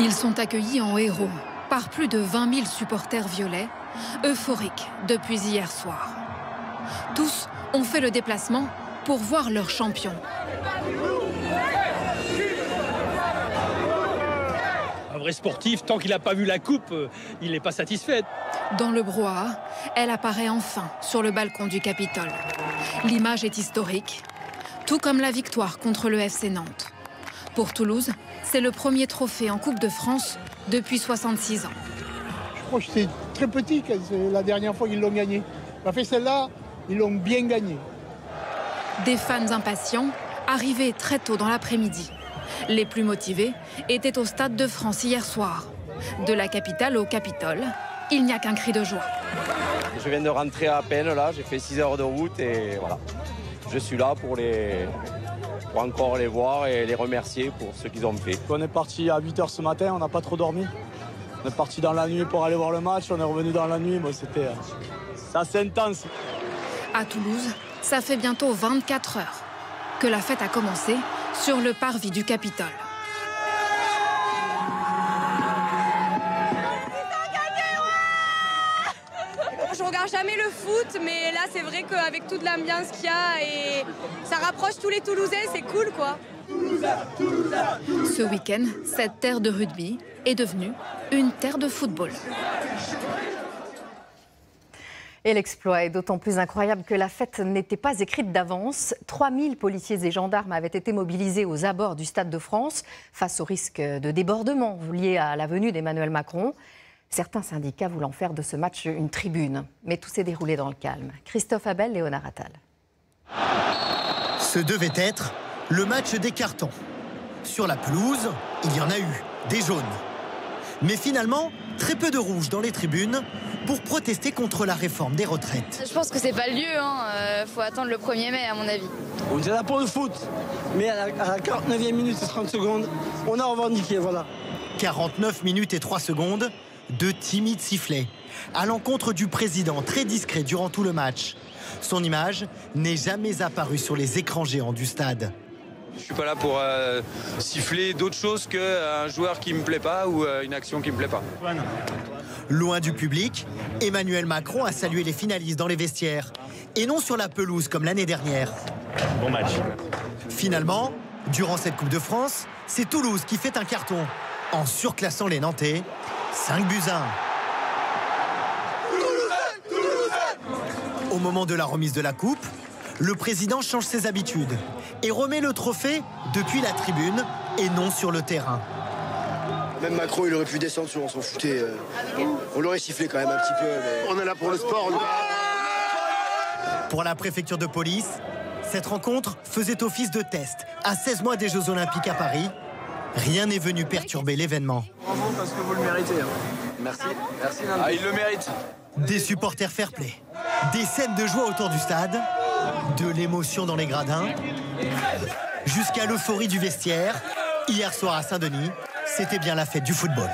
Ils sont accueillis en héros par plus de 20 000 supporters violets, euphoriques depuis hier soir. Tous ont fait le déplacement pour voir leur champion. Un vrai sportif, tant qu'il n'a pas vu la coupe, il n'est pas satisfait. Dans le brouhaha, elle apparaît enfin sur le balcon du Capitole. L'image est historique, tout comme la victoire contre le FC Nantes. Pour Toulouse, c'est le premier trophée en Coupe de France depuis 66 ans. Je crois que c'est très petit, c'est la dernière fois qu'ils l'ont gagné. Enfin, celle-là, ils l'ont bien gagné. Des fans impatients, arrivés très tôt dans l'après-midi. Les plus motivés étaient au Stade de France hier soir. De la capitale au Capitole, il n'y a qu'un cri de joie. Je viens de rentrer à peine là, j'ai fait 6 heures de route et voilà. Je suis là pour encore les voir et les remercier pour ce qu'ils ont fait. On est parti à 8 h ce matin, on n'a pas trop dormi. On est parti dans la nuit pour aller voir le match, on est revenu dans la nuit, c'était assez intense. À Toulouse, ça fait bientôt 24 heures que la fête a commencé sur le parvis du Capitole. Je regarde jamais le foot, mais là c'est vrai qu'avec toute l'ambiance qu'il y a et ça rapproche tous les Toulousains, c'est cool quoi. Ce week-end, cette terre de rugby est devenue une terre de football. Et l'exploit est d'autant plus incroyable que la fête n'était pas écrite d'avance. 3000 policiers et gendarmes avaient été mobilisés aux abords du Stade de France face au risque de débordement lié à la venue d'Emmanuel Macron. Certains syndicats voulant faire de ce match une tribune. Mais tout s'est déroulé dans le calme. Christophe Abel, Léonard Attal. Ce devait être le match des cartons. Sur la pelouse, il y en a eu, des jaunes. Mais finalement, très peu de rouges dans les tribunes pour protester contre la réforme des retraites. Je pense que c'est pas le lieu, faut attendre le 1er mai à mon avis. On était là pour le foot, mais à la 49e minute et 30 secondes, on a revendiqué, voilà. 49 minutes et 3 secondes, de timides sifflets, à l'encontre du président, très discret durant tout le match. Son image n'est jamais apparue sur les écrans géants du stade. Je suis pas là pour siffler d'autres choses qu'un joueur qui me plaît pas ou une action qui me plaît pas. Loin du public, Emmanuel Macron a salué les finalistes dans les vestiaires et non sur la pelouse comme l'année dernière. Bon match. Finalement, durant cette Coupe de France, c'est Toulouse qui fait un carton en surclassant les Nantais. 5-1. Au moment de la remise de la coupe, le président change ses habitudes et remet le trophée depuis la tribune et non sur le terrain. Même Macron, il aurait pu descendre, on s'en foutait. On l'aurait sifflé quand même un petit peu. Mais... On est là pour le sport. Pour la préfecture de police, cette rencontre faisait office de test à 16 mois des Jeux Olympiques à Paris. Rien n'est venu perturber l'événement. Bravo parce que vous le méritez. Merci. Ah, il le mérite. Des supporters fair-play, des scènes de joie autour du stade, de l'émotion dans les gradins, jusqu'à l'euphorie du vestiaire. Hier soir à Saint-Denis, c'était bien la fête du football.